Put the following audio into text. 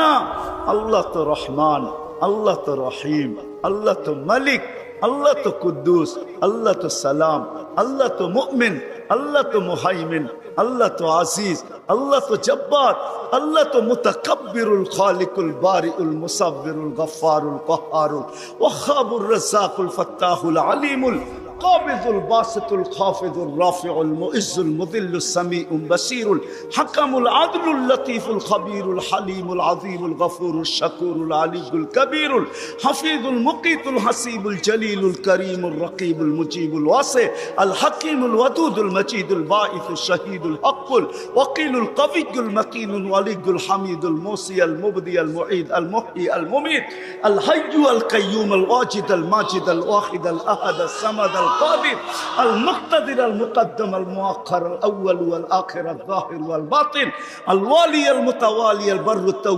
না, আল্লাহ তো রহমান, আল্লাহ তো রহিম, আল্লাহ তো মালিক, আল্লাহ তো কুদ্দুস, আল্লাহ তো সালাম, আল্লাহ তো মুমিন, আল্লাহ তো মুহাইমিন, আল্লাহ তো আজিজ, আল্লাহ তো জব্বার, আল্লাহ তো মুতাকাব্বিরুল খালিকুল বারিউল মুসাব্বিরুল গফফারুল কহ্হারুল ওয়াহ্হাবুর রাজ্জাকুল ফাত্তাহুল আলিমুল قابض الباسط الخافض الرافع المؤز المذل السميع البصير الحكم العدل اللطيف الخبير الحليم العظيم الغفور الشكور العلي الكبير الحفيظ المقيت الحسيب الجليل الكريم الرقيب المجيب الواسع الحكيم الودود المجيد الباعث الشهيد الحق الوكيل القوي المكين الولي الحميد الموصي المبدي المعيد المحيي المميت الحي القيوم الواجد الماجد الواحد الاحد الصمد القادر المقتدر المقدم المؤخر الأول والآخر الظاهر والباطن الوالي المتوالي البر التواب